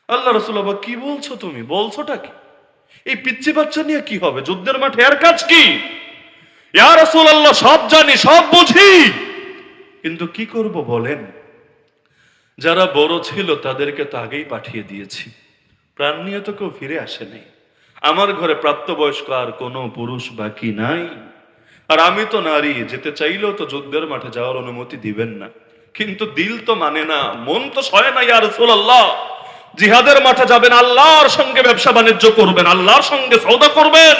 আল্লাহ রাসূল আবার কি বলছো, তুমি বলছোটা কি? এই পিচ্চি বাচ্চা নিয়ে কি হবে যুদ্ধের মাঠে, এর কাজ কি? ইয়া রাসূলুল্লাহ, সব জানি সব বুঝি, কিন্তু কি করব বলেন? যারা বড় ছিল তাদেরকে তো আগেই পাঠিয়ে দিয়েছি, প্রাণ নিয়ে তো কেউ ফিরে আসেনি। আমার ঘরে প্রাপ্তবয়স্ক আর কোনো পুরুষ বাকি নাই। আর আমি তো নারী, যেতে চাইলেও তো যুদ্ধের মাঠে যাওয়ার অনুমতি দিবেন না। কিন্তু দিল তো মানে না, মন তো সয় না। ইয়া রাসূলুল্লাহ, জিহাদের মাঠে যাবেন, আল্লাহর সঙ্গে ব্যবসা বাণিজ্য করবেন, আল্লাহর সঙ্গে সওদা করবেন।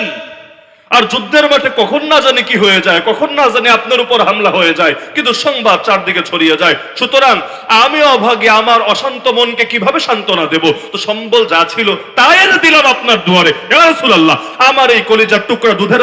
আর যুদ্ধের মাঠে কখন না জানি কি হয়ে যায়, কখন না জানি আপনার উপর হামলা হয়ে যায়, কিন্তু সংবাদ চারদিকে ছড়িয়ে যায়। সুতরাং আমি অভাগী, আমার অশান্ত মনকে কিভাবে সান্ত্বনা দেব? তো সম্বল যা ছিল তাই এনে দিলাম আপনার দুয়ারে। ইয়া রাসূলুল্লাহ, আমার এই কলিজার টুকরা দুধের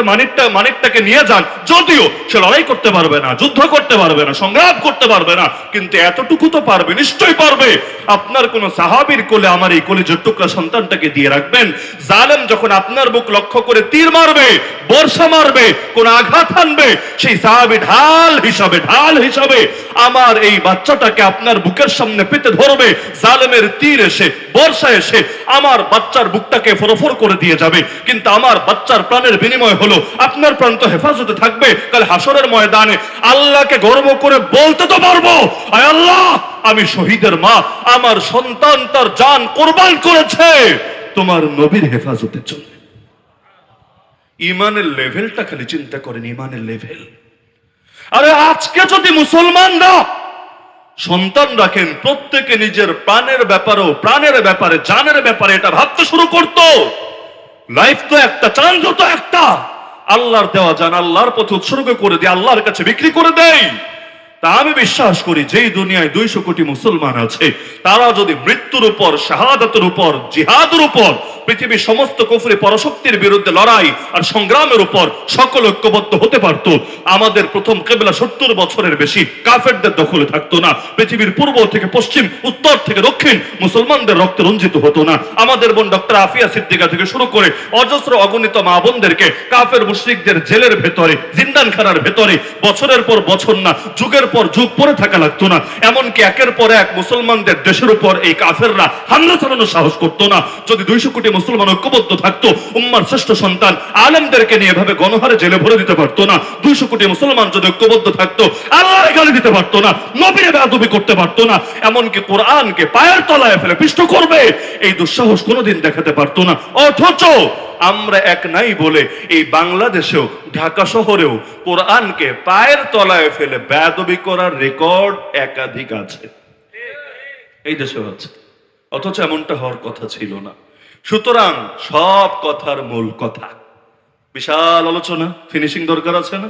মানিকটাকে নিয়ে যান। যদিও সে লড়াই করতে পারবে না, যুদ্ধ করতে পারবে না, সংগ্রাম করতে পারবে না, কিন্তু এতটুকু তো পারবে, নিশ্চয়ই পারবে। আপনার কোন সাহাবীর কোলে আমার এই কলিজার টুকরা সন্তানটাকে দিয়ে রাখবেন। জালেম যখন আপনার বুক লক্ষ্য করে তীর মারবে, বর্ষা মারবে, কোন আঘাত আনবে, সেই সাহাবী ঢাল হিসাবে আমার এই বাচ্চাটাকে আপনার বুকের সামনে পেতে ধরবে। জালেমের তীর এসে, বর্ষা এসে আমার বাচ্চার বুকটাকে ফরফর করে দিয়ে যাবে, কিন্তু আমার বাচ্চার প্রাণের বিনিময় হলো আপনার প্রাণ তো হেফাজতে থাকবে। কাল হাসরের ময়দানে আল্লাহকে গর্ব করে বলতে তো পারবো, আয় আল্লাহ, আমি শহীদের মা, আমার সন্তান তার জান কোরবান করেছে তোমার নবীর হেফাজতের জন্য। ইমানের লেভেলটা খালি চিন্তা করেন, ইমানের লেভেল। আরে আজকে যদি মুসলমানরা সন্তান রাখেন, প্রত্যেকে নিজের প্রাণের ব্যাপারে, জানের ব্যাপারে এটা ভাবতে শুরু করত, লাইফ তো একটা, চান্স তো একটা, আল্লাহর দেওয়া জান আল্লাহর পথে উৎসর্গ করে দিয়ে আল্লাহর কাছে বিক্রি করে দেয়। তা আমি বিশ্বাস করি যেই দুনিয়ায় 200 কোটি মুসলমান আছে, তারা যদি মৃত্যুর উপর, শাহাদাতের উপর, জিহাদের উপর, পৃথিবীর সমস্ত কুফরি পরশক্তির বিরুদ্ধে লড়াই আর সংগ্রামের উপর সকল ঐক্যবদ্ধ হতে পারত, আমাদের প্রথম কিবলা 70 বছরের বেশি কাফেরদের দখলে থাকতো না। পৃথিবীর পূর্ব থেকে পশ্চিম, উত্তর থেকে দক্ষিণ মুসলমানদের রক্তে রঞ্জিত হতো না। আমাদের বোন ডক্টর আফিয়া সিদ্দিকা থেকে শুরু করে অজস্র অগণিত মা বোনদেরকে কাফের মুশরিকদের জেলের ভেতরে, জিন্দানখানার ভেতরে বছরের পর বছর না, যুগের পর যুগ পরে থাকা লাগতো না। এমনকি একের পর এক মুসলমানদের দেশের উপর এই কাফেররা হামলা চালানোর সাহস করতো না। যদি 200 কোটি মুসলমান ঐক্যবদ্ধ থাকতো, উম্মার শ্রেষ্ঠ সন্তান আলেমদেরকে নিয়ে এভাবে গণহারে জেলে ভরে দিতে পারতো না। 200 কোটি মুসলমান যদি ঐক্যবদ্ধ থাকতো, আল্লাহর গালি দিতে পারতো না, নবীর বেয়াদবি করতে পারতো না, এমনকি কোরআনকে পায়ের তলায় ফেলে পিষ্ট করবে এই দুঃসাহস কোনোদিন দেখাতে পারতো না। অথচ আমরা এক নাই বলে এই বাংলাদেশেও, ঢাকা শহরেও কোরআনকে পায়ের তলায় ফেলে বেয়াদবি করার রেকর্ড একাধিক আছে, এই দেশে হচ্ছে। অথচ এমনটা হওয়ার কথা ছিল না। সুতরাং সব কথার মূল কথা, বিশাল আলোচনা, ফিনিশিং দরকার আছে না?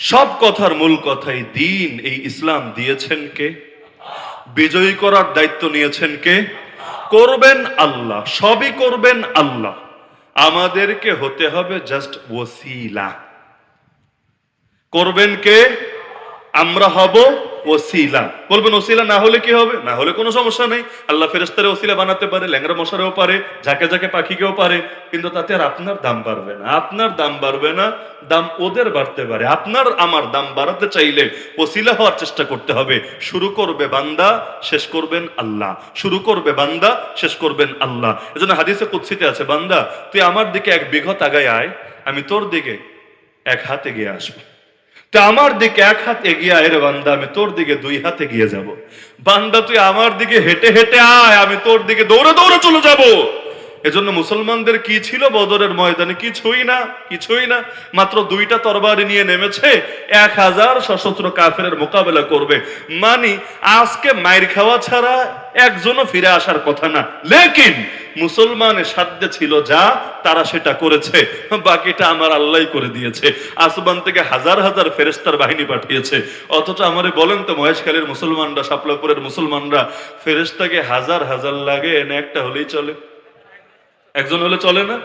সব কথার মূল কথাই দিন, এই ইসলাম দিয়েছেন কে? বিজয়ী করার দায়িত্ব নিয়েছেন কে? করবেন আল্লাহ, সবই করবেন আল্লাহ। আমাদেরকে হতে হবে জাস্ট ওসিলা। করবেন কে? আমরা হব ওসিলা। বলবেন ওসিলা না হলে কি হবে? না হলে কোনো সমস্যা নেই, আল্লাহ ফেরেশতারে ওসিলা বানাতে পারে, ল্যাংড়া মশারেও পারে, ঝাঁকে ঝাঁকে পাখিকেও পারে, কিন্তু তাতে আর আপনার দাম বাড়বে না, আপনার দাম বাড়বে না, দাম ওদের বাড়তে পারে। আপনার আমার দাম বাড়াতে চাইলে ওসিলা হওয়ার চেষ্টা করতে হবে। শুরু করবে বান্দা, শেষ করবেন আল্লাহ। শুরু করবে বান্দা, শেষ করবেন আল্লাহ। এজন্য হাদিসে কুদসিতে আছে, বান্দা তুই আমার দিকে 1 বিঘত আগায় আয়, আমি তোর দিকে 1 হাত এগিয়ে আসবো। তা আমার দিকে 1 হাত এগিয়ে আয় রে বান্দা, আমি তোর দিকে 2 হাত এগিয়ে যাব। বান্দা তুই আমার দিকে হেঁটে হেঁটে আয়, আমি তোর দিকে দৌড়ে দৌড়ে চলে যাব। এজন্য মুসলমানদের কি ছিল বদরের ময়দানে? কিছুই না, কিছুই না। মাত্র 2টা তরবারি নিয়ে নেমেছে, 1000 সশস্ত্র কাফেরের মোকাবেলা করবে। মানে আজকে মাইর খাওয়া ছাড়া একজনও ফিরে আসার কথা না। লেকিন মুসলমানের সাধ্যে ছিল যা, তারা সেটা করেছে, বাকিটা আমার আল্লাহ করে দিয়েছে। আসমান থেকে হাজার হাজার ফেরেশতার বাহিনী পাঠিয়েছে। অথচ আমারে বলেন তো, মহেশখালীর মুসলমানরা, শাপলাপুরের মুসলমানরা ফেরেশতাকে হাজার হাজার লাগে, এনে একটা হলেই চলে, একজন হলে চলে না।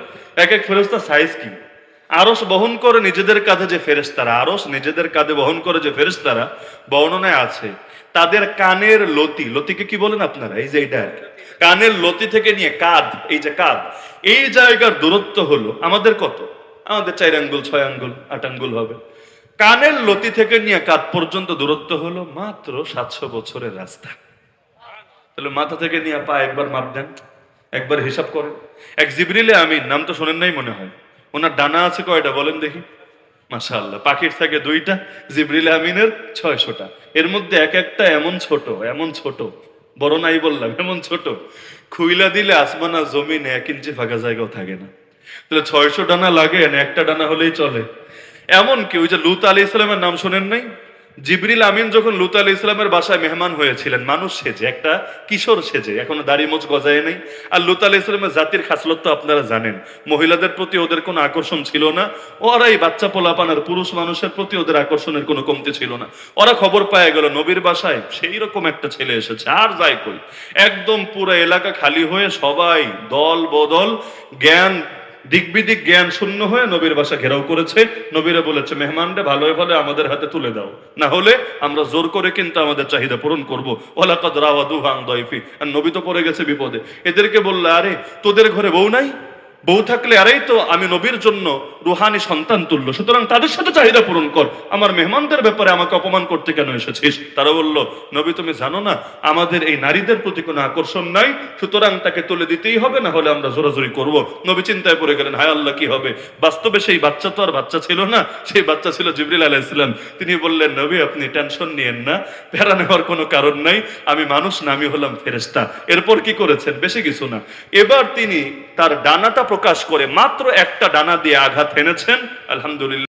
এক এক ফেরেশতা সাইজ কি! আরশ বহন করে নিজেদের কাঁধে যে ফেরেশতারা, আরশ নিজেদের কাঁধে বহন করে যে ফেরেশতারা, বর্ণনায় আছে তাদের কানের লতি, লতিকে কি বলেন আপনারা? এই যে এইটা আর কি, কানের লতি থেকে নিয়ে কাঁধ, এই যে কাঁধ, এই জায়গার দূরত্ব হলো আমাদের কত? আমাদের 4 আঙ্গুল, 6 আঙ্গুল, 8 আঙ্গুল হবে। কানের লতি থেকে নিয়ে কাঁধ পর্যন্ত দূরত্ব হলো মাত্র 700 বছরের রাস্তা। তাহলে মাথা থেকে নিয়ে পা একবার মাপ দেন, একবার হিসাব করেন। এক জিবরিলে আমিন, নাম তো শোনেন নাই মনে হয়। ওনার ডানা আছে কয়টা বলেন দেখি? মাশাআল্লাহ, পাখির থাকে 2টা, জিবরিল আমিনের 600টা। এর মধ্যে এক একটা এমন ছোট, এমন ছোট, বড় নাই বললাম, এমন ছোট, খুইলা দিলে আসমান আর জমিনে 1 ইঞ্চি ফাঁকা জায়গাও থাকে না। তাহলে 600 ডানা লাগে না, একটা ডানা হলেই চলে। এমন কি ওই যে লুত আলাইহিস সালামের নাম শোনেন নাই? জিবরিল আমিন যখন লুত আলাইহিস সালামের বাসায় মেহমান হয়েছিলেন, মানুষ সেজে, একটা কিশোর সেজে, এখনো দাড়ি মোচ গজায় নাই। আর লুত আলাইহিস সালামের জাতির খাসলত তো আপনারা জানেন, মহিলাদের প্রতি ওদের কোনো আকর্ষণ ছিল না। ওরাই বাচ্চা পোলাপান আর পুরুষ মানুষের প্রতি ওদের আকর্ষণের কোনো কমতি ছিল না। ওরা খবর পায় গেল নবীর বাসায় সেই রকম একটা ছেলে এসেছে, আর যাই কই, একদম পুরো এলাকা খালি হয়ে সবাই দল বদল, জ্ঞান দিক বিদিক জ্ঞান শূন্য হয়ে নবীর বাসা ঘেরাও করেছে। নবীরা বলেছে মেহমানরে ভালোই ভালো আমাদের হাতে তুলে দাও, না হলে আমরা জোর করে কিন্তু আমাদের চাহিদা পূরণ করবো। ওয়ালাকাদ রাওয়াদুহু আন দাইফি, আর নবী তো পড়ে গেছে বিপদে। এদেরকে বললে, আরে তোদের ঘরে বউ নাই? বউ থাকলে আরেই তো আমি নবীর জন্য রুহানি সন্তান তুললো, সুতরাং তাদের সাথে চাহিদা পূরণ কর, আমার মেহমানদের ব্যাপারে আমাকে অপমান করতে কেন এসেছিস? তারা বলল, নবী তুমি জানো না আমাদের এই নারীদের প্রতি কোনো আকর্ষণ নাই, সুতরাং তাকে তুলে দিতেই হবে, না হলে আমরা জোরাজোরি করব। নবী চিন্তায় পড়ে গেলেন, হায় আল্লাহ কি হবে? বাস্তবে সেই বাচ্চা তো আর বাচ্চা ছিল না, সেই বাচ্চা ছিল জিবরিল আলাইহিস সালাম। তিনি বললেন, নবী আপনি টেনশন নিয়েন না, প্যারা নেওয়ার কোনো কারণ নাই, আমি মানুষ না, আমি হলাম ফেরেশতা। এরপর কি করেছেন? বেশি কিছু না, এবার তিনি তার ডানাটা প্রকাশ করে মাত্র একটা ডানা দিয়ে আঘাত এনেছেন। আলহামদুলিল্লাহ।